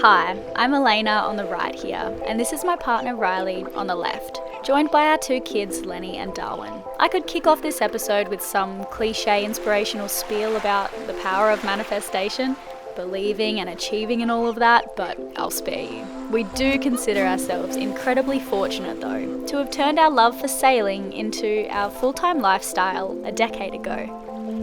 Hi, I'm Elena on the right here, and this is my partner Riley on the left, joined by our two kids, Lenny and Darwin. I could kick off this episode with some cliche inspirational spiel about the power of manifestation, believing and achieving and all of that, but I'll spare you. We do consider ourselves incredibly fortunate though, to have turned our love for sailing into our full-time lifestyle a decade ago.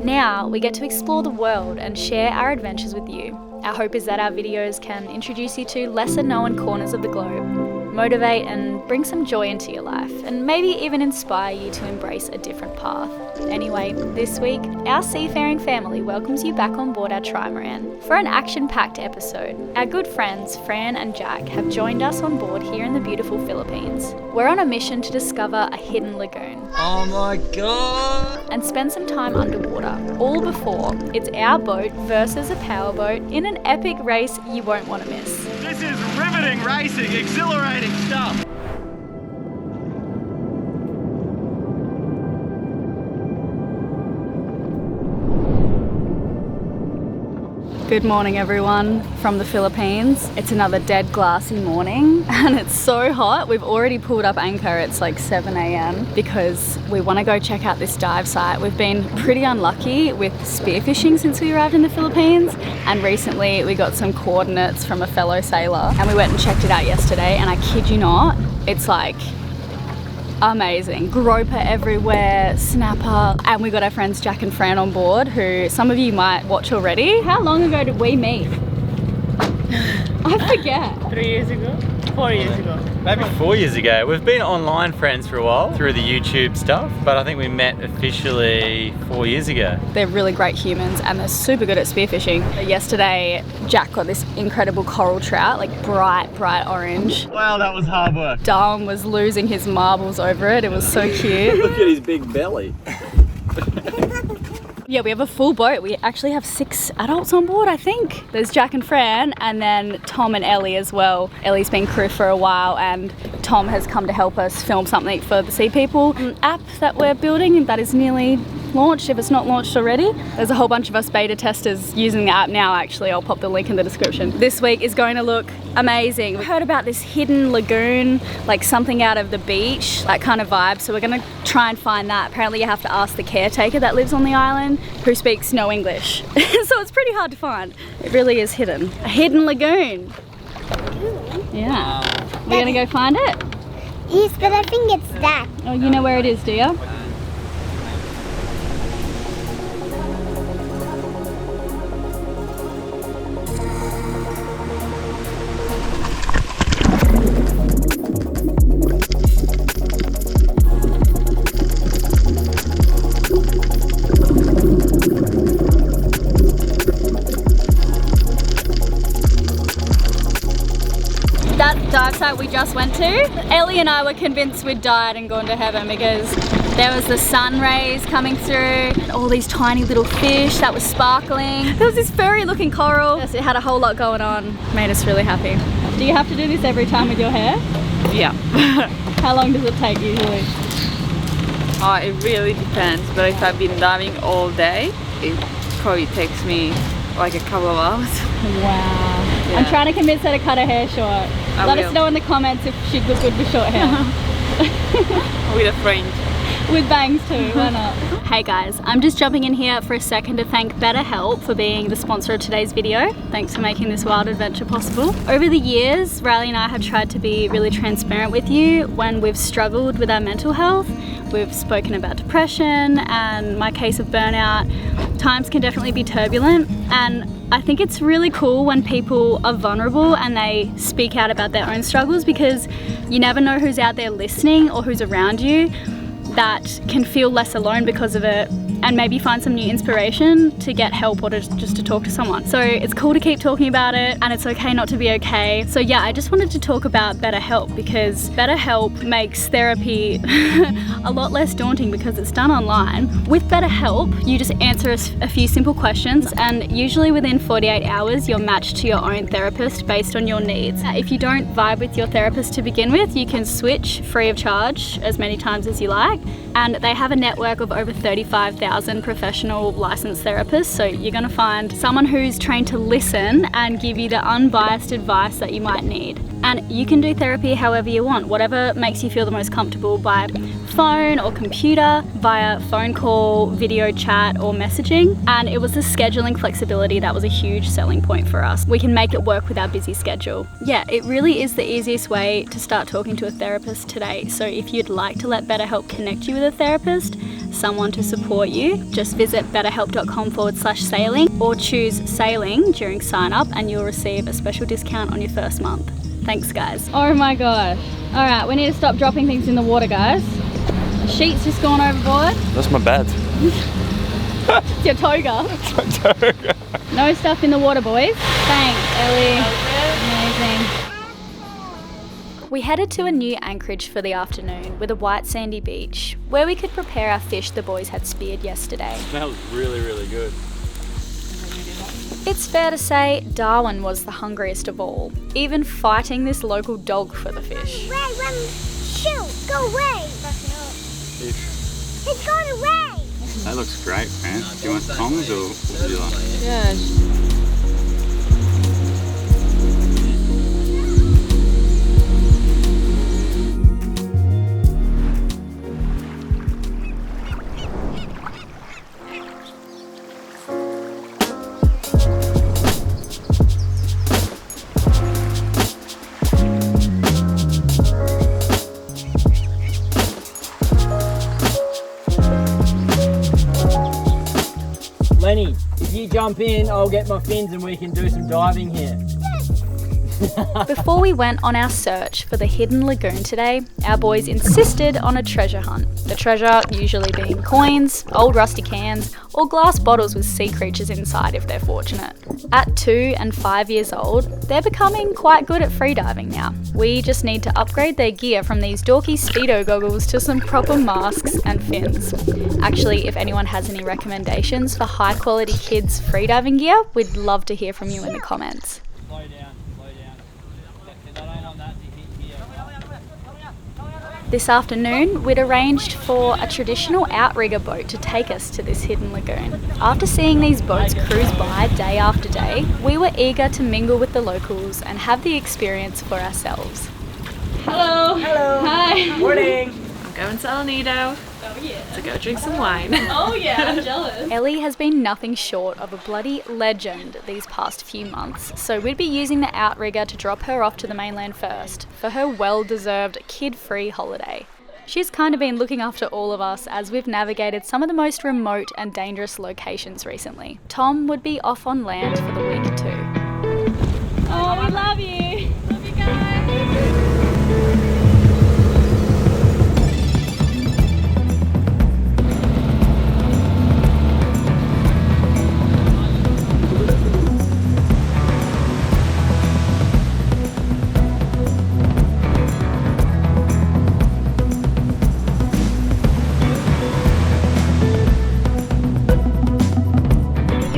Now we get to explore the world and share our adventures with you. Our hope is that our videos can introduce you to lesser known corners of the globe, motivate and bring some joy into your life, and maybe even inspire you to embrace a different path. Anyway, this week, our seafaring family welcomes you back on board our trimaran for an action-packed episode. Our good friends Fran and Jack have joined us on board here in the beautiful Philippines. We're on a mission to discover a hidden lagoon. Oh my god! And spend some time underwater, all before it's our boat versus a powerboat in an epic race you won't want to miss. This is riveting racing, exhilarating stuff! Good morning everyone from the Philippines. It's another dead glassy morning and it's so hot. We've already pulled up anchor. It's like 7 a.m. because we want to go check out this dive site. We've been pretty unlucky with spearfishing since we arrived in the Philippines, and recently we got some coordinates from a fellow sailor and we went and checked it out yesterday, and I kid you not, it's like amazing. Groper everywhere, snapper, and we got our friends Jack and Fran on board, who some of you might watch already. How long ago did we meet? I forget. 3 years ago? 4 years ago. Maybe 4 years ago. We've been online friends for a while through the YouTube stuff, but I think we met officially 4 years ago. They're really great humans and they're super good at spearfishing. Yesterday, Jack got this incredible coral trout, like bright orange. Wow, that was hard work. Darwin was losing his marbles over it. It was so cute. Look at his big belly. Yeah, we have a full boat. We actually have 6 adults on board, I think. There's Jack and Fran, and then Tom and Ellie as well. Ellie's been crew for a while, and Tom has come to help us film something for the Sea People app that we're building that is nearly launched, if it's not launched already. There's a whole bunch of us beta testers using the app now, actually. I'll pop the link in the description. This week is going to look amazing. We heard about this hidden lagoon, like something out of the beach, that kind of vibe. So we're gonna try and find that. Apparently you have to ask the caretaker that lives on the island, who speaks no English. So it's pretty hard to find. It really is hidden. A hidden lagoon. Yeah. We're gonna go find it? Yes, but I think it's that. Oh, you know where it is, do you? Dive site we just went to, Ellie and I were convinced we'd died and gone to heaven because there was the sun rays coming through and all these tiny little fish that was sparkling. There was this furry looking coral. Yes, it had a whole lot going on. Made us really happy. Do you have to do this every time with your hair? Yeah. How long does it take usually? It really depends, but if I've been diving all day, it probably takes me like a couple of hours. Wow. Yeah. I'm trying to convince her to cut her hair short. Let us know in the comments if she'd look good with short hair. With a fringe. With bangs too, why not? Hey guys, I'm just jumping in here for a second to thank BetterHelp for being the sponsor of today's video. Thanks for making this wild adventure possible. Over the years, Riley and I have tried to be really transparent with you when we've struggled with our mental health. We've spoken about depression and my case of burnout. Times can definitely be turbulent, and I think it's really cool when people are vulnerable and they speak out about their own struggles, because you never know who's out there listening or who's around you that can feel less alone because of it, and maybe find some new inspiration to get help or just to talk to someone. So it's cool to keep talking about it, and it's okay not to be okay. So yeah, I just wanted to talk about BetterHelp because BetterHelp makes therapy a lot less daunting because it's done online. With BetterHelp, you just answer a few simple questions, and usually within 48 hours, you're matched to your own therapist based on your needs. If you don't vibe with your therapist to begin with, you can switch free of charge as many times as you like. And they have a network of over 35,000 3,000 professional licensed therapists, so you're going to find someone who's trained to listen and give you the unbiased advice that you might need. And you can do therapy however you want, whatever makes you feel the most comfortable, by phone or computer, via phone call, video chat or messaging. And it was the scheduling flexibility that was a huge selling point for us. We can make it work with our busy schedule. Yeah, it really is the easiest way to start talking to a therapist today. So if you'd like to let BetterHelp connect you with a therapist, someone to support you, just visit betterhelp.com/sailing or choose sailing during sign up and you'll receive a special discount on your first month. Thanks guys. Oh my gosh. All right, we need to stop dropping things in the water, guys. The sheet's just gone overboard. That's my bed. It's your toga. It's my toga. No stuff in the water, boys. Thanks, Ellie. Amazing. We headed to a new anchorage for the afternoon with a white sandy beach where we could prepare our fish the boys had speared yesterday. Smells really, really good. It's fair to say Darwin was the hungriest of all, even fighting this local dog for the fish. Run, shoot, go away. It's gone away. That looks great, man. Do you want tongs or what would you like? Yeah. Lenny, if you jump in, I'll get my fins and we can do some diving here. Before we went on our search for the hidden lagoon today, our boys insisted on a treasure hunt. The treasure usually being coins, old rusty cans, or glass bottles with sea creatures inside if they're fortunate. At 2 and 5 years old, they're becoming quite good at freediving now. We just need to upgrade their gear from these dorky Speedo goggles to some proper masks and fins. Actually, if anyone has any recommendations for high quality kids freediving gear, we'd love to hear from you in the comments. Slow down. Because I don't want that to hit here. This afternoon, we'd arranged for a traditional outrigger boat to take us to this hidden lagoon. After seeing these boats cruise by day after day, we were eager to mingle with the locals and have the experience for ourselves. Hello! Hello! Hi! Morning! I'm going to El Nido Oh yeah. to go drink some wine. Oh yeah, I'm jealous. Ellie has been nothing short of a bloody legend these past few months, so we'd be using the outrigger to drop her off to the mainland first for her well-deserved kid-free holiday. She's kind of been looking after all of us as we've navigated some of the most remote and dangerous locations recently. Tom would be off on land for the week too. Oh, we love you! Love you guys!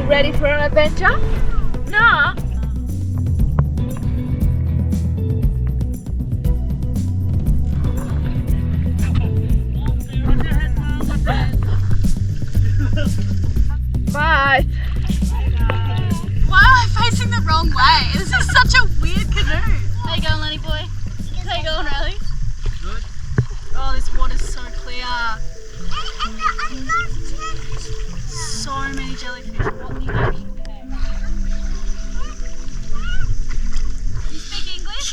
Ready for an adventure? No. Bye. Why am I facing the wrong way? This is such a weird canoe. How you going, Lenny boy? How you going, Riley? Good. Oh, this water's so clear. So many jellyfish. What are you making? You speak English?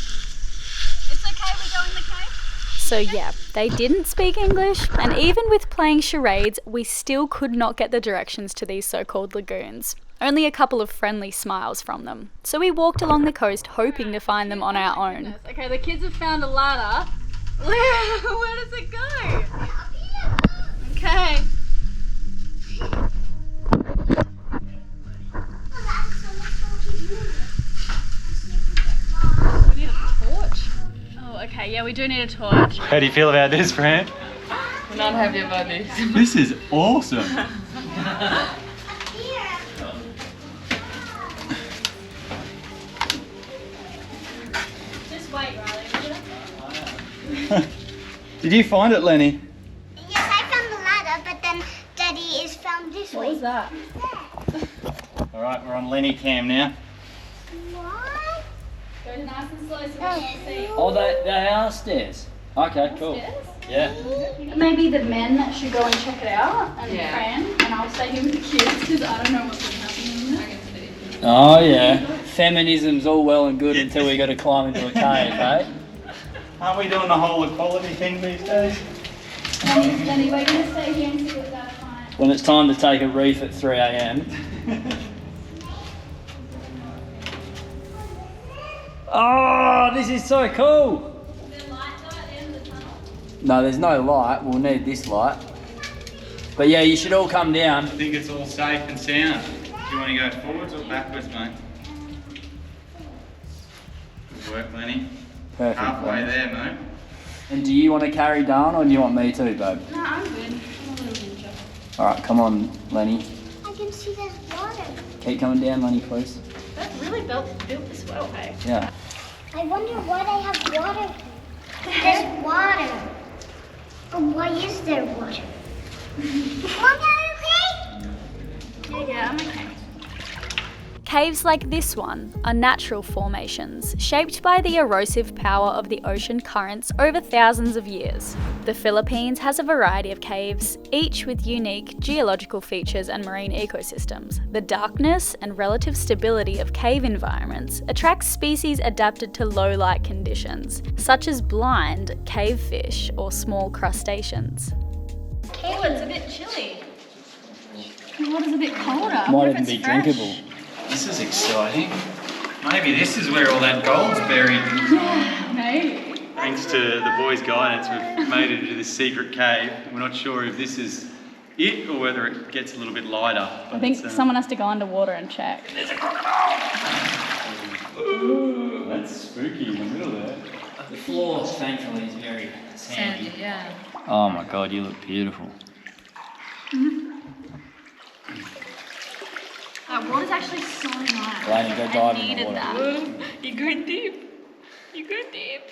It's okay, we go in the cave? So yeah, they didn't speak English, and even with playing charades, we still could not get the directions to these so-called lagoons. Only a couple of friendly smiles from them. So we walked along the coast hoping to find them on our own. Okay, the kids have found a ladder. Where does it go? Okay. We need a torch. Oh, okay, yeah, we do need a torch. How do you feel about this, Fran? I'm not happy about this. This is awesome. Just wait, Riley. Did you find it, Lenny? Yes, I found the ladder, but then Daddy is found was that? All right, we're on Lenny cam now. What? Go nice and slow so we can see. Oh, they are stairs. Okay, cool. Yeah. Maybe the men should go and check it out, and Yeah. Fran, and I'll stay here with the kids because I don't know what's going to happen in there. Oh yeah. Feminism's all well and good until we got to climb into a cave, eh? Aren't we doing the whole equality thing these days? Lenny, we're going to stay here and see what Dad finds. When it's time to take a reef at 3 a.m. Oh, this is so cool. Is there light though at the end of the tunnel? No, there's no light. We'll need this light. But yeah, you should all come down. I think it's all safe and sound. Do you want to go forwards or backwards, mate? Good work, Lenny. Perfect. Halfway there, mate. And do you want to carry down or do you want me to, babe? No, I'm good. I'm a little ninja. Alright, come on, Lenny. I can see there's water. Keep coming down, Lenny, please. That's really built this well, hey? Yeah. I wonder why they have water. There's water. But why is there water? Mom, are you okay? Yeah, I'm okay. Caves like this one are natural formations shaped by the erosive power of the ocean currents over thousands of years. The Philippines has a variety of caves, each with unique geological features and marine ecosystems. The darkness and relative stability of cave environments attracts species adapted to low light conditions, such as blind cave fish or small crustaceans. Oh, it's a bit chilly. The water's a bit colder. I Might wonder even if be it's fresh. drinkable. This is exciting. Maybe this is where all that gold's buried. Maybe. Thanks to the boys' guidance, we've made it into this secret cave. We're not sure if this is it or whether it gets a little bit lighter. I think someone has to go underwater and check. Ooh, that's spooky in the middle there. The floor, thankfully, is very sandy. Yeah. Oh my god, you look beautiful. That water's actually so nice. Laney, go I dive in the needed water. that. You go deep. You go deep.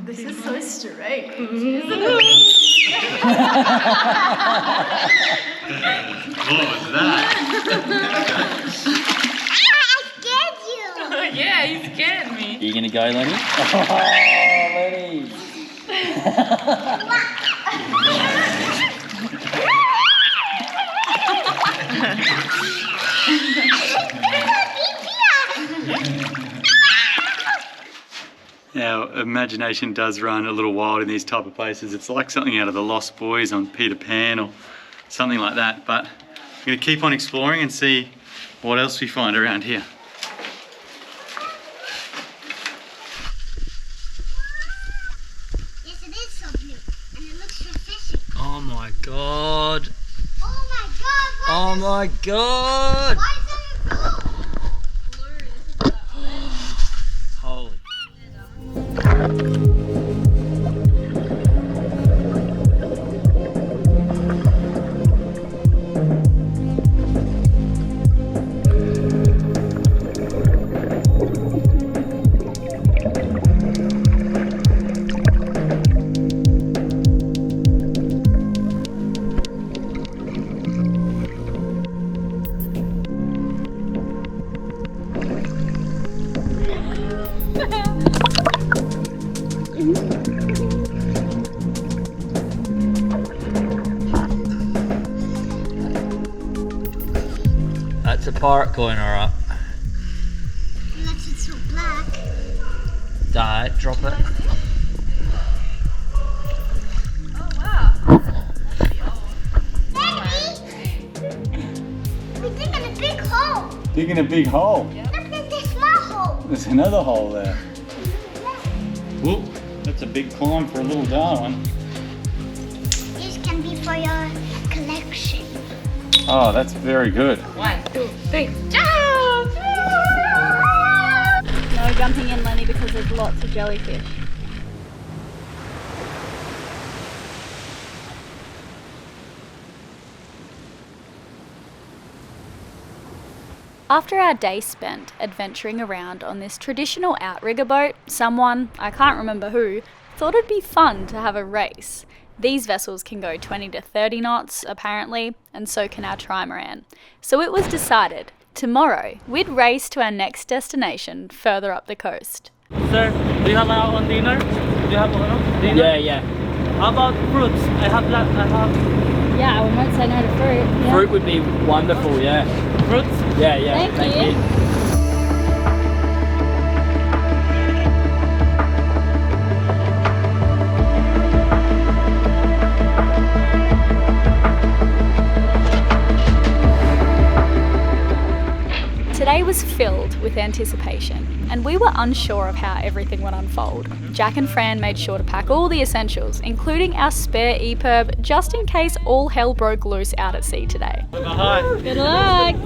This is so strange. What was that? Yeah, he scared me. Are you gonna go, Lenny? Oh, Lenny! Our imagination does run a little wild in these type of places. It's like something out of the Lost Boys on Peter Pan or something like that. But I'm going to keep on exploring and see what else we find around here. Yes, it is so blue. And it looks refreshing. Oh my god! Oh my god, Oh my god! why is there gold? Holy. That's a pirate coin, alright. Unless it's so black. Don't drop it. We're digging a big hole. Digging a big hole. Look at this small hole. There's another hole there. Whoop, that's a big climb for a little darling. This can be for your collection. Oh, that's very good. 1, 2, 3. No jumping in, Lenny, because there's lots of jellyfish. After our day spent adventuring around on this traditional outrigger boat, someone, I can't remember who, thought it'd be fun to have a race. These vessels can go 20 to 30 knots, apparently, and so can our trimaran. So it was decided, tomorrow, we'd race to our next destination further up the coast. Sir, do you have our own dinner? Do you have dinner? Yeah, yeah. How about fruits? Yeah, we won't say no to fruit. Yeah. Fruit would be wonderful, yeah. Fruits? Yeah, yeah. Thank you. Today was filled with anticipation, and we were unsure of how everything would unfold. Jack and Fran made sure to pack all the essentials, including our spare EPIRB, just in case all hell broke loose out at sea today. Good luck.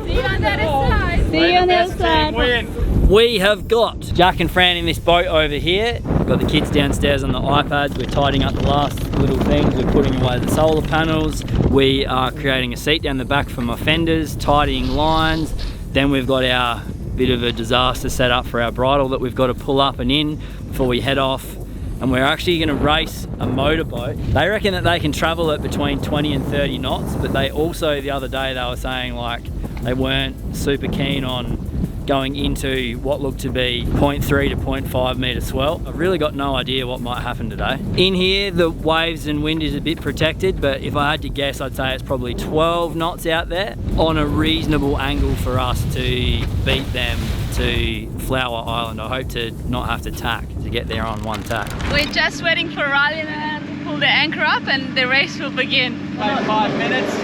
See you on the other side. See you on the other side. We have got Jack and Fran in this boat over here. We've got the kids downstairs on the iPads. We're tidying up the last little things. We're putting away the solar panels. We are creating a seat down the back for my fenders, tidying lines. Then we've got our bit of a disaster set up for our bridle that we've got to pull up and in before we head off. And we're actually going to race a motorboat. They reckon that they can travel at between 20 and 30 knots, but they also, the other day, they were saying like they weren't super keen on going into what looked to be 0.3 to 0.5 metre swell. I've really got no idea what might happen today. In here, the waves and wind is a bit protected, but if I had to guess, I'd say it's probably 12 knots out there on a reasonable angle for us to beat them to Flower Island. I hope to not have to tack, to get there on one tack. We're just waiting for Riley and to pull the anchor up and the race will begin. About 5 minutes.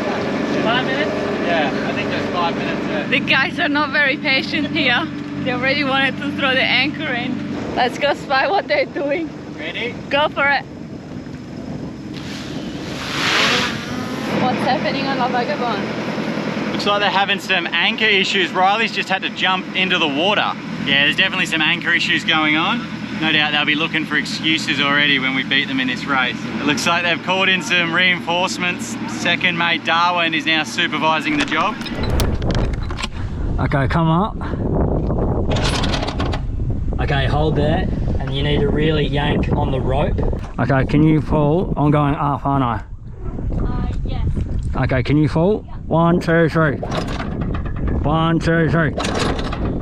5 minutes? Yeah, I think just 5 minutes. Yeah. The guys are not very patient here. They already wanted to throw the anchor in. Let's go spy what they're doing. Ready? Go for it. What's happening on La Vagabond? Looks like they're having some anchor issues. Riley's just had to jump into the water. Yeah, there's definitely some anchor issues going on. No doubt they'll be looking for excuses already when we beat them in this race. It looks like they've called in some reinforcements. Second mate Darwin is now supervising the job. Okay, come up. Okay, hold there, and you need to really yank on the rope. Okay, can you pull? I'm going up, aren't I? Yes. Okay, can you pull? 1, 2, 3. 1, 2, 3.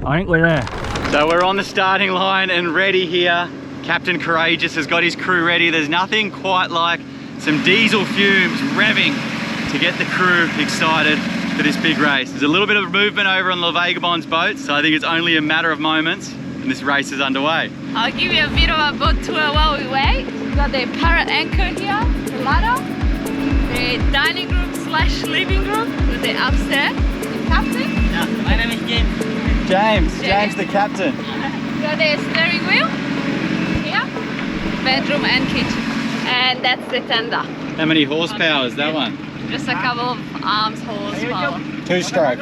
I think we're there. So we're on the starting line and ready here. Captain Courageous has got his crew ready. There's nothing quite like some diesel fumes revving to get the crew excited for this big race. There's a little bit of movement over on La Vagabond's boat, so I think it's only a matter of moments and this race is underway. I'll give you a bit of a boat tour while we wait. We've got the parrot anchor here, the ladder, the dining room / living room with the upstairs, the captain. Yeah, my name is James. James the captain. We've got the steering wheel here, bedroom and kitchen. And that's the tender. How many horsepower is that one? Just a couple of arms horsepower. 2-stroke.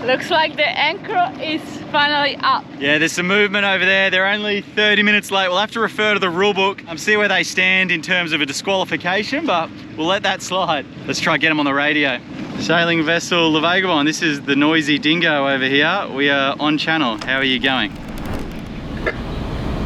Looks like the anchor is finally up. Yeah, there's some movement over there. They're only 30 minutes late. We'll have to refer to the rule book and see where they stand in terms of a disqualification, but we'll let that slide. Let's try and get them on the radio. Sailing vessel La Vagabond, this is the noisy dingo over here. We are on channel. How are you going?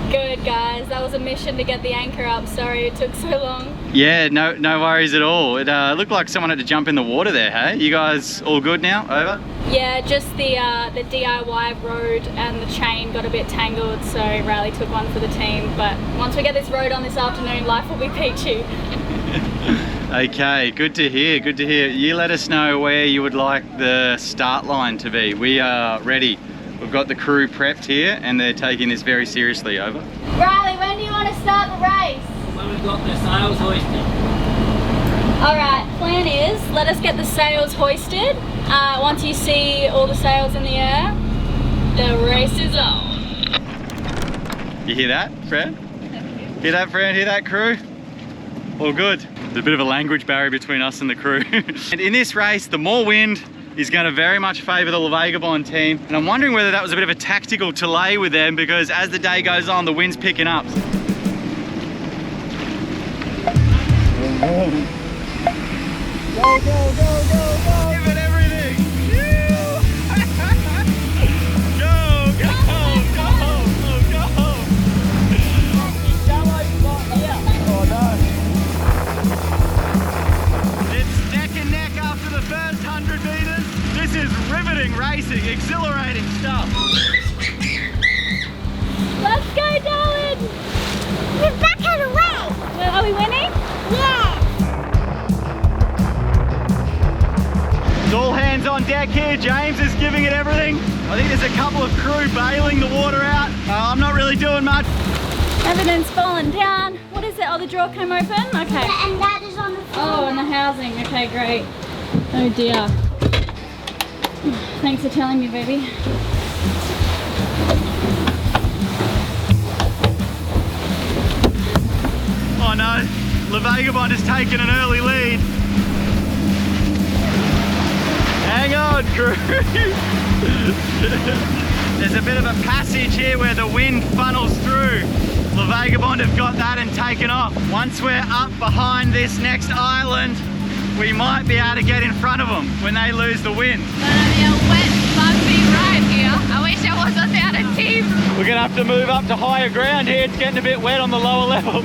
Good, guys. That was a mission to get the anchor up. Sorry it took so long. Yeah, no worries at all. It looked like someone had to jump in the water there, hey? You guys all good now? Over? Yeah, just the DIY road and the chain got a bit tangled, so Riley took one for the team. But once we get this road on this afternoon, life will be peachy. Okay, good to hear, good to hear. You let us know where you would like the start line to be. We are ready. We've got the crew prepped here and they're taking this very seriously. Over. Riley, when do you want to start the race? When we've got the sails hoisted. Alright, plan is, let us get the sails hoisted. Once you see all the sails in the air, the race is on. You hear that, Fran? Hear that, Fran? Hear that, crew? All good. There's a bit of a language barrier between us and the crew. And in this race, the more wind is going to very much favour the La Vagabond team. And I'm wondering whether that was a bit of a tactical delay with them, because as the day goes on, the wind's picking up. Go, go, go, go, go! Give it everything! Go, go, go, go, go! Oh no! here. James is giving it everything. I think there's a couple of crew bailing the water out. I'm not really doing much. Everything's falling down. What is it? Oh, the drawer came open? Okay. And that is on the floor. Oh, and the housing. Okay, great. Oh dear. Thanks for telling me, baby. Oh no, Le Vagabond has taken an early lead. Hang on, crew. There's a bit of a passage here where the wind funnels through. Le Vagabond have got that and taken off. Once we're up behind this next island, we might be able to get in front of them when they lose the wind. Gonna be a wet, bumpy ride here. I wish I was on the other team. We're gonna have to move up to higher ground here. It's getting a bit wet on the lower level.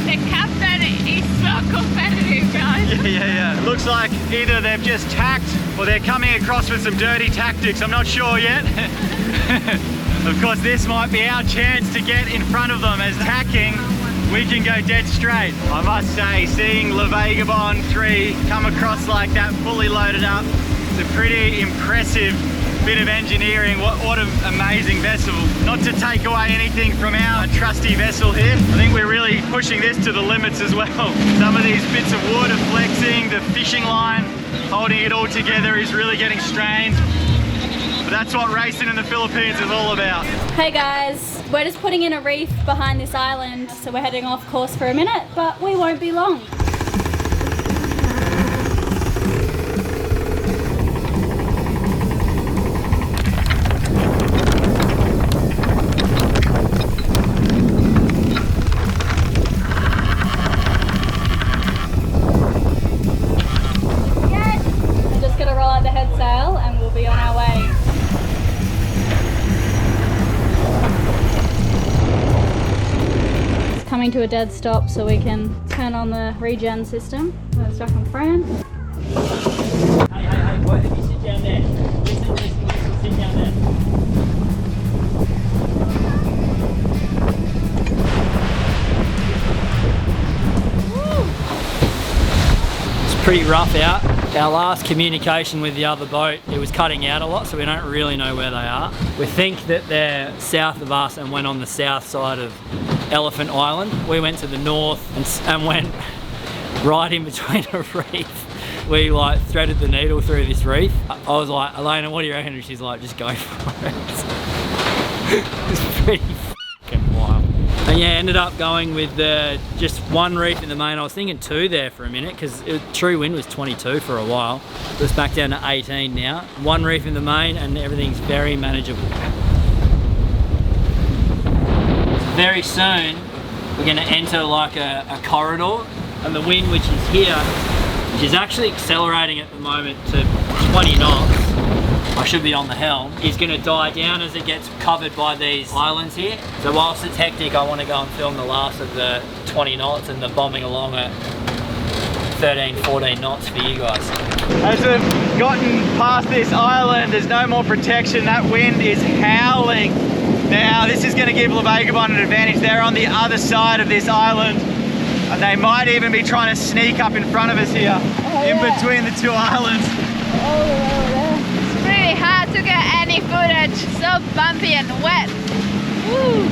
The captain is so competitive, guys. Yeah. Looks like either they've just tacked or they're coming across with some dirty tactics. I'm not sure yet. Of course, this might be our chance to get in front of them. As tacking, we can go dead straight. I must say, seeing Le Vagabond 3 come across like that, fully loaded up, it's a pretty impressive bit of engineering. What an amazing vessel. Not to take away anything from our trusty vessel here. I think we're really pushing this to the limits as well. Some of these bits of wood are flexing, the fishing line holding it all together is really getting strained. But that's what racing in the Philippines is all about. Hey guys, we're just putting in a reef behind this island, so we're heading off course for a minute, but we won't be long. To a dead stop so we can turn on the regen system. Let's stuck on Fran. Hey, what? If you sit down there. Listen, sit down there. It's pretty rough out. Our last communication with the other boat, it was cutting out a lot, so we don't really know where they are. We think that they're south of us and went on the south side of Elephant Island. We went to the north and went right in between a reef. We like threaded the needle through this reef. I was like, Elena, what do you reckon? And she's like, just go for it. It's pretty fucking wild. And yeah, ended up going with just one reef in the main. I was thinking 2 there for a minute because true wind was 22 for a while. It was back down to 18 now. One reef in the main and everything's very manageable. Very soon we're going to enter like a corridor, and the wind, which is here, which is actually accelerating at the moment to 20 knots, I should be on the helm, is going to die down as it gets covered by these islands here. So whilst it's hectic, I want to go and film the last of the 20 knots and the bombing along at 13, 14 knots for you guys. As we've gotten past this island, there's no more protection. That wind is howling. Now, this is going to give Le Vagabond an advantage. They're on the other side of this island, and they might even be trying to sneak up in front of us here, in between the 2 islands. It's pretty hard to get any footage, so bumpy and wet. Woo.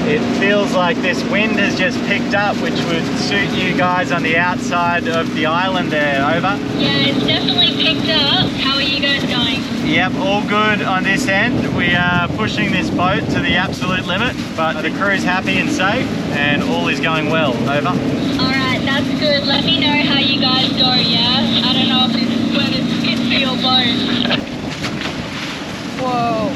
It feels like this wind has just picked up, which would suit you guys on the outside of the island there. Over? Yeah, it's definitely picked up. How are you guys going? Yep, all good on this end. We are pushing this boat to the absolute limit, but the crew's happy and safe, and all is going well. Over? Alright, that's good. Let me know how you guys go, yeah? I don't know if this is where it's fit for your boat. Whoa.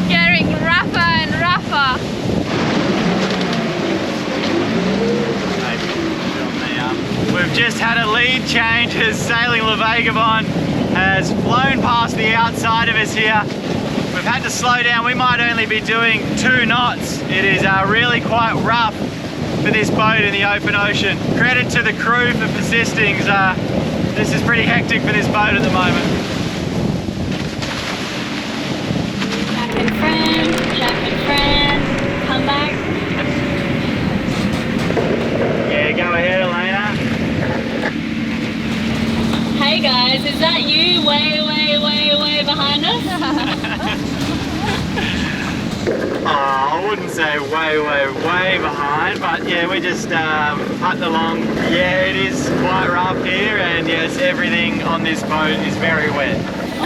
Getting rougher and rougher. We've just had a lead change as Sailing Le Vagabond has flown past the outside of us here. We've had to slow down. We might only be doing 2 knots. It is really quite rough for this boat in the open ocean. Credit to the crew for persisting. This is pretty hectic for this boat at the moment. Jack and Fran, come back. Yeah, go ahead, Elena. guess. I wouldn't say way behind, but yeah, we just putting along. Yeah, it is quite rough here, and yes, everything on this boat is very wet.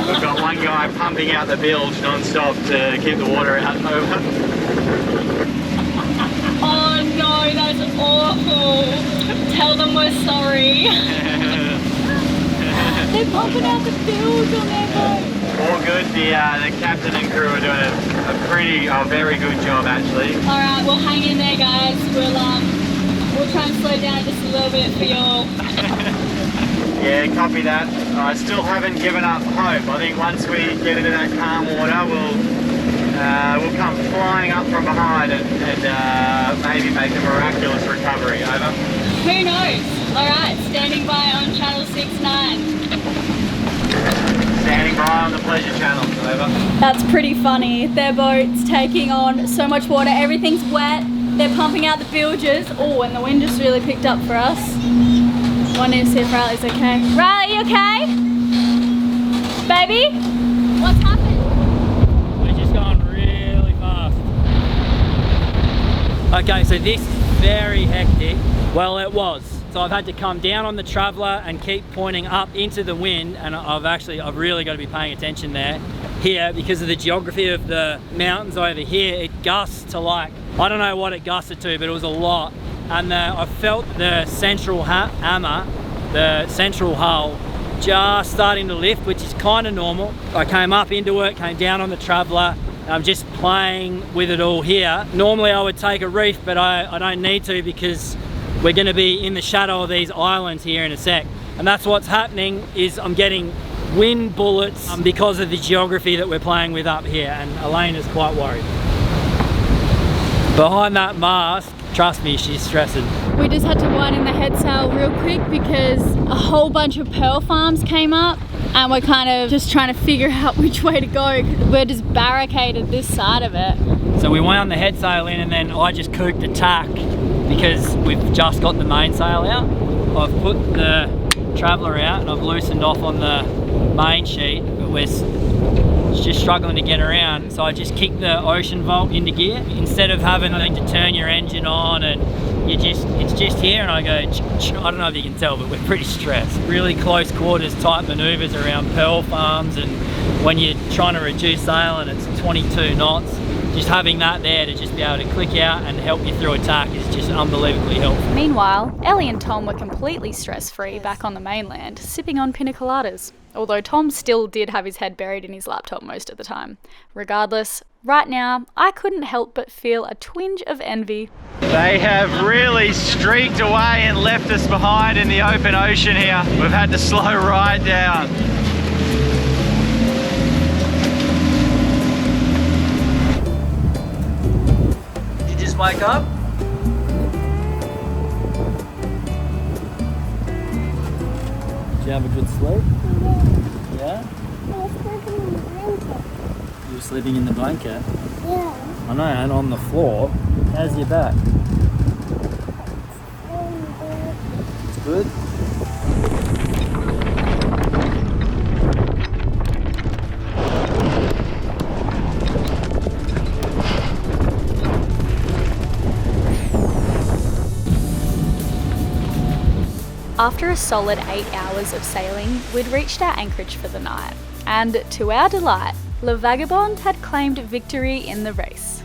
We've got one guy pumping out the bilge non-stop to keep the water out over. Oh no, that's awful. Tell them we're sorry. They're pumping out the bilge on their boat. All good. The captain and crew are doing a very good job actually. All right, we'll hang in there, guys. We'll try and slow down just a little bit for y'all. Yeah, copy that. I still haven't given up hope. I think once we get into that calm water, we'll come flying up from behind and maybe make a miraculous recovery. Over. Who knows? All right, standing by on channel 69. Standing by on the pleasure channel. Over. That's pretty funny. Their boat's taking on so much water. Everything's wet. They're pumping out the bilges. Oh, and the wind just really picked up for us. Wanting to see if Riley's okay. Riley, you okay? Baby? What's happened? We're just going really fast. Okay, so this is very hectic. Well, it was. So I've had to come down on the Traveller and keep pointing up into the wind, and I've really got to be paying attention there. Here, because of the geography of the mountains over here, it gusts to like, I don't know what it gusted to, but it was a lot. And I felt the central hammer, the central hull, just starting to lift, which is kind of normal. I came up into it, came down on the Traveller, and I'm just playing with it all here. Normally I would take a reef, but I don't need to because we're going to be in the shadow of these islands here in a sec. And that's what's happening, is I'm getting wind bullets because of the geography that we're playing with up here, and Elena's quite worried. Behind that mast, trust me, she's stressing. We just had to widen the head sail real quick because a whole bunch of pearl farms came up and we're kind of just trying to figure out which way to go. We're just barricaded this side of it. So we wound the head sail in and then I just cooked the tack because we've just got the mainsail out. I've put the Traveller out and I've loosened off on the main sheet, but we're just struggling to get around, so I just kicked the ocean vault into gear instead of having to turn your engine on, and it's just here, and I go, I don't know if you can tell, but we're pretty stressed. Really close quarters type maneuvers around pearl farms, and when you're trying to reduce sail and it's 22 knots, just having that there to just be able to click out and help you through a tack is just unbelievably helpful. Meanwhile, Ellie and Tom were completely stress-free back on the mainland, sipping on pina coladas. Although Tom still did have his head buried in his laptop most of the time. Regardless, right now, I couldn't help but feel a twinge of envy. They have really streaked away and left us behind in the open ocean here. We've had to slow right down. Did you just wake up? Did you have a good sleep? Yeah? You were sleeping in the blanket? Yeah. I know, and on the floor. How's your back? It's good? After a solid 8 hours of sailing, we'd reached our anchorage for the night. And to our delight, Le Vagabond had claimed victory in the race.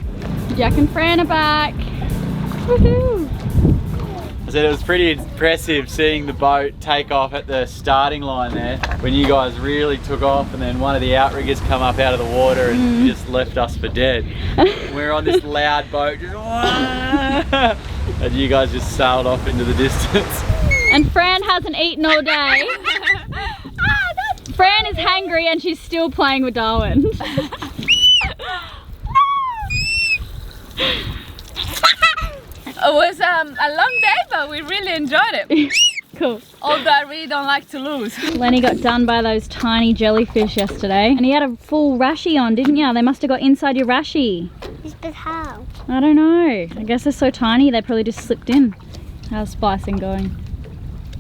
Jack and Fran are back. Woohoo! I said it was pretty impressive seeing the boat take off at the starting line there when you guys really took off, and then one of the outriggers come up out of the water and just left us for dead. We're on this loud boat, just, and you guys just sailed off into the distance. And Fran hasn't eaten all day. Fran is hangry and she's still playing with Darwin. It was a long day, but we really enjoyed it. Cool. Although I really don't like to lose. Lenny got done by those tiny jellyfish yesterday. And he had a full rashie on, didn't you? They must have got inside your rashie. But how? I don't know. I guess they're so tiny, they probably just slipped in. How's spicing going?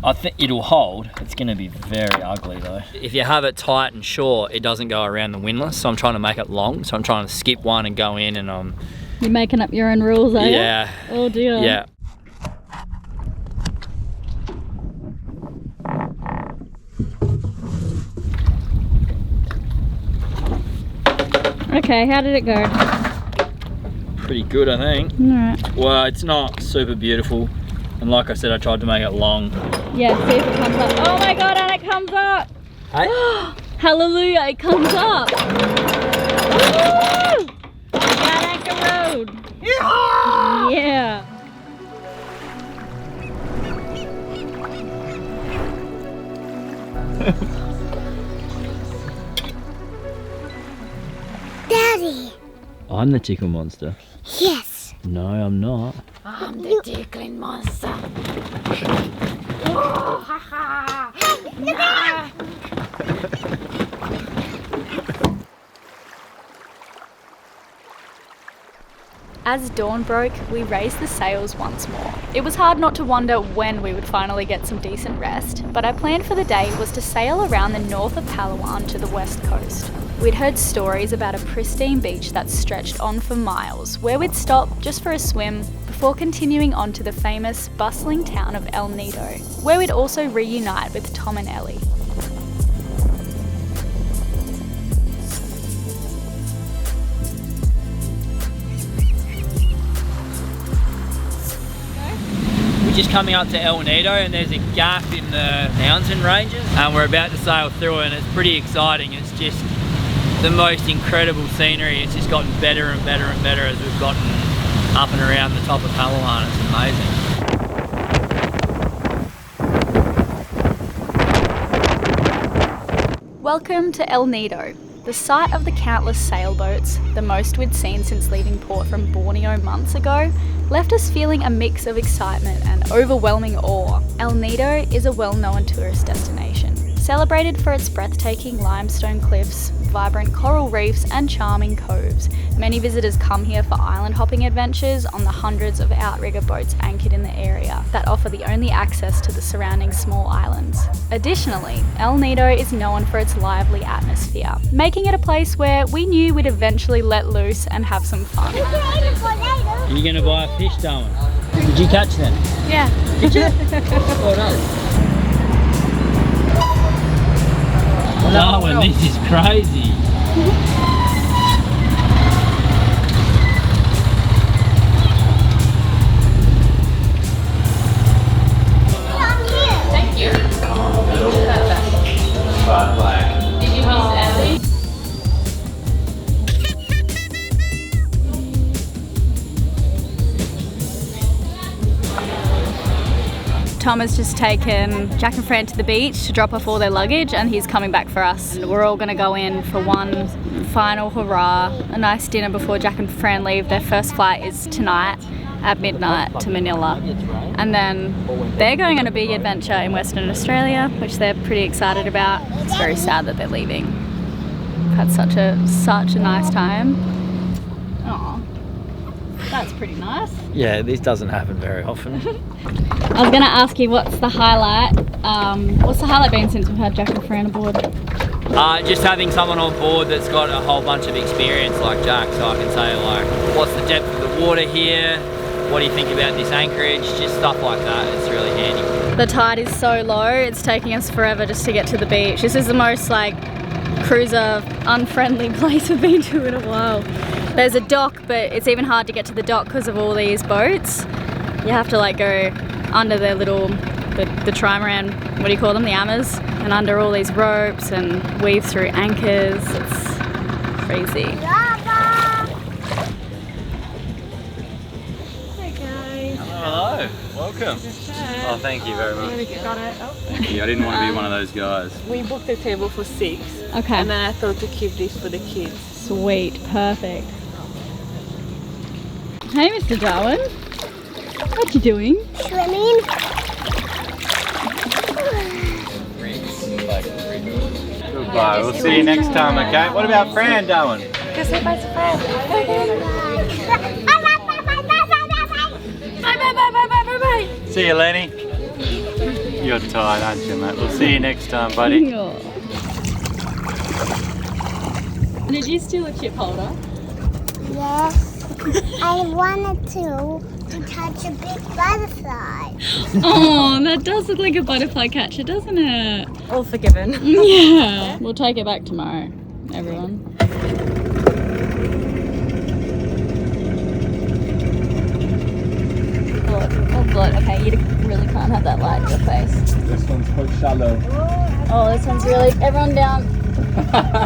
I think it'll hold. It's going to be very ugly though. If you have it tight and short, it doesn't go around the windlass. So I'm trying to make it long. So I'm trying to skip one and go in, and You're making up your own rules, are you? Yeah. Oh dear. Yeah. Okay, how did it go? Pretty good, I think. Alright. Well, it's not super beautiful. And like I said, I tried to make it long. Yeah, see if it comes up. Oh my god, and it comes up! Hey? Hallelujah, it comes up! Woo! Down Anchor Road! Yeah! Daddy. I'm the tickle monster. Yes. No, I'm not. I'm the tickling monster. As dawn broke, we raised the sails once more. It was hard not to wonder when we would finally get some decent rest, but our plan for the day was to sail around the north of Palawan to the west coast. We'd heard stories about a pristine beach that stretched on for miles, where we'd stop just for a swim before continuing on to the famous, bustling town of El Nido, where we'd also reunite with Tom and Ellie. We're just coming up to El Nido, and there's a gap in the mountain ranges, and we're about to sail through it, and it's pretty exciting. It's just the most incredible scenery. It's just gotten better and better and better as we've gotten up and around the top of Palawan. It's amazing. Welcome to El Nido, the site of the countless sailboats, the most we'd seen since leaving port from Borneo months ago, left us feeling a mix of excitement and overwhelming awe. El Nido is a well-known tourist destination, celebrated for its breathtaking limestone cliffs, vibrant coral reefs and charming coves. Many visitors come here for island hopping adventures on the hundreds of outrigger boats anchored in the area that offer the only access to the surrounding small islands. Additionally, El Nido is known for its lively atmosphere, making it a place where we knew we'd eventually let loose and have some fun. Are you going to buy a fish, Darwin? Did you catch them? Yeah. Did you? Well done. Darwin, this is crazy. Thank you. Did you miss Ellie? Tom has just taken Jack and Fran to the beach to drop off all their luggage, and he's coming back for us. And we're all going to go in for one final hurrah, a nice dinner before Jack and Fran leave. Their first flight is tonight at midnight to Manila, and then they're going on a big adventure in Western Australia, which they're pretty excited about. It's very sad that they're leaving. We've had such a nice time. Aw, that's pretty nice. Yeah, this doesn't happen very often. I was going to ask you, what's the highlight? What's the highlight been since we've had Jack and Fran aboard? Just having someone on board that's got a whole bunch of experience like Jack, so I can say like, what's the depth of the water here? What do you think about this anchorage? Just stuff like that, it's really handy. The tide is so low, it's taking us forever just to get to the beach. This is the most like cruiser unfriendly place we've been to in a while. There's a dock, but it's even hard to get to the dock because of all these boats. You have to like go under their little, the trimaran, what do you call them, the ammers, and under all these ropes and weave through anchors. It's crazy. Hello, welcome. Oh, thank you very much. Thank you. I didn't want to be one of those guys. We booked a table for 6. Okay. And then I thought to keep this for the kids. Sweet, perfect. Hey, Mr. Darwin. What you doing? Swimming. Goodbye. We'll see you next time, okay? What about Fran, Darwin? Go say bye to Fran. Bye. Bye. See you, Lenny. You You're tired, aren't you, mate? We'll see you next time, buddy. Did you steal a chip holder? Yes. I wanted to touch a big butterfly. Oh, that does look like a butterfly catcher, doesn't it? All forgiven. Yeah. We'll take it back tomorrow, everyone. Oh god, okay, you really can't have that light in your face. This one's quite shallow. Oh, this one's really, everyone down.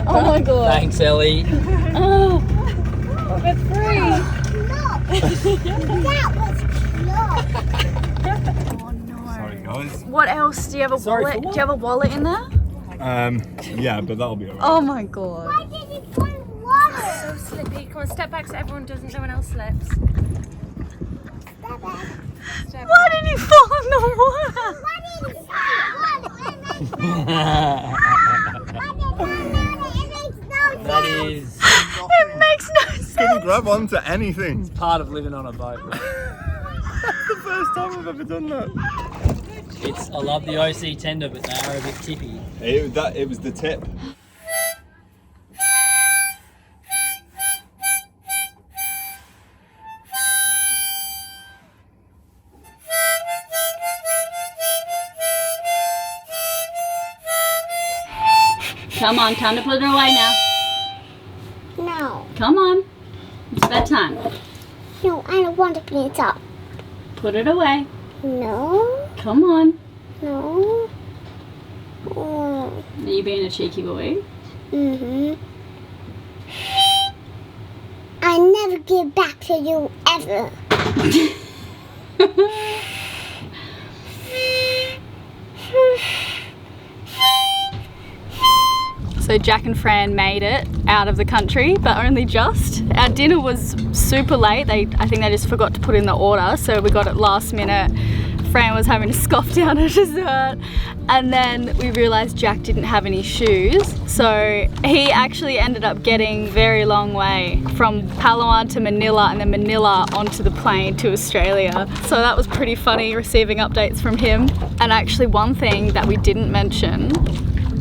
Oh my god. Thanks, Ellie. Oh, we're free. That was close. Oh no. Sorry, guys. What else? Do you have a Sorry, wallet? for Do what? you have a wallet in there? Yeah, but that'll be alright. Oh my god. Why did you find water? So slippy. Come on, step back so everyone doesn't, no one else slips. Step back. Why did you fall in the water? Why did you find water? That is It makes no sense. Couldn't grab onto anything. part of living on a boat. Right? That's the first time I've ever done that. I love the OC tender, but they are a bit tippy. It was the tip. Come on, time to put it away now. No. Come on. It's bedtime. No, I don't want to clean it up. Put it away. No. Come on. No. Are you being a cheeky boy? Mm-hmm. I never give back to you ever. So Jack and Fran made it out of the country, but only just. Our dinner was super late. I think they just forgot to put in the order, so we got it last minute. Fran was having to scoff down her dessert, and then we realized Jack didn't have any shoes, so he actually ended up getting a very long way from Palawan to Manila, and then Manila onto the plane to Australia. So that was pretty funny receiving updates from him. And actually one thing that we didn't mention,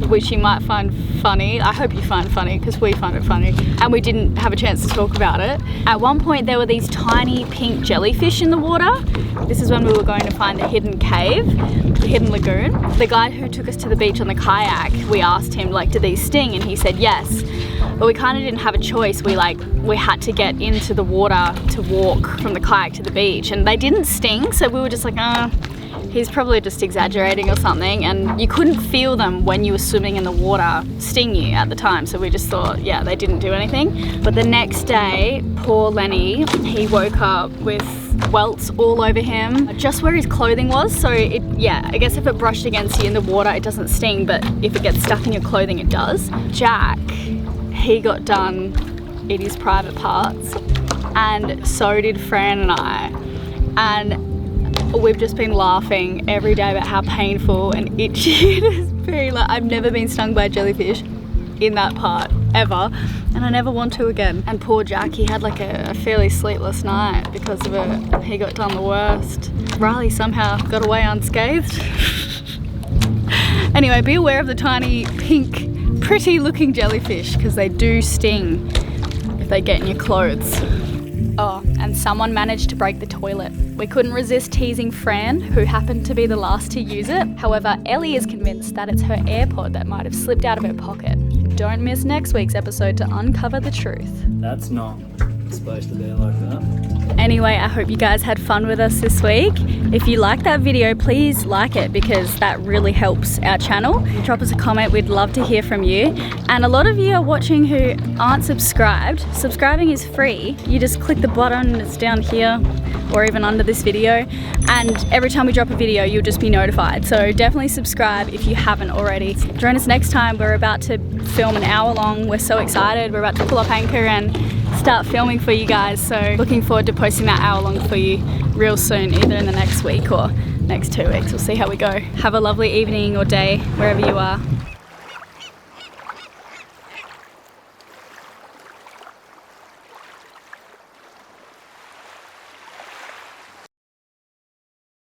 which you might find funny, I hope you find funny because we find it funny, and we didn't have a chance to talk about it. At one point there were these tiny pink jellyfish in the water. This is when we were going to find the hidden cave, the hidden lagoon. The guy who took us to the beach on the kayak, we asked him like, do these sting? And he said yes. But we kind of didn't have a choice. We had to get into the water to walk from the kayak to the beach, and they didn't sting, so we were just like, he's probably just exaggerating or something. And you couldn't feel them when you were swimming in the water sting you at the time, so we just thought, yeah, they didn't do anything. But the next day, poor Lenny, he woke up with welts all over him, just where his clothing was. So I guess if it brushed against you in the water, it doesn't sting, but if it gets stuck in your clothing, it does. Jack, he got done in his private parts, and so did Fran and I. And we've just been laughing every day about how painful and itchy it has been. Like, I've never been stung by a jellyfish in that part ever, and I never want to again. And poor Jack, he had like a fairly sleepless night because of it. He got done the worst. Riley somehow got away unscathed. Anyway, be aware of the tiny pink pretty looking jellyfish, because they do sting if they get in your clothes. Oh, and someone managed to break the toilet. We couldn't resist teasing Fran, who happened to be the last to use it. However, Ellie is convinced that it's her AirPod that might have slipped out of her pocket. Don't miss next week's episode to uncover the truth. That's not supposed to be like that. Anyway, I hope you guys had fun with us this week. If you liked that video, please like it, because that really helps our channel. Drop us a comment, we'd love to hear from you. And a lot of you are watching who aren't subscribed. Subscribing is free. You just click the button, it's down here or even under this video, and every time we drop a video you'll just be notified. So definitely subscribe if you haven't already. Join us next time. We're about to film an hour long. We're so excited. We're about to pull up anchor and start filming for you guys, so looking forward to posting that hour long for you real soon, either in the next week or next 2 weeks. We'll see how we go. Have a lovely evening or day wherever you are.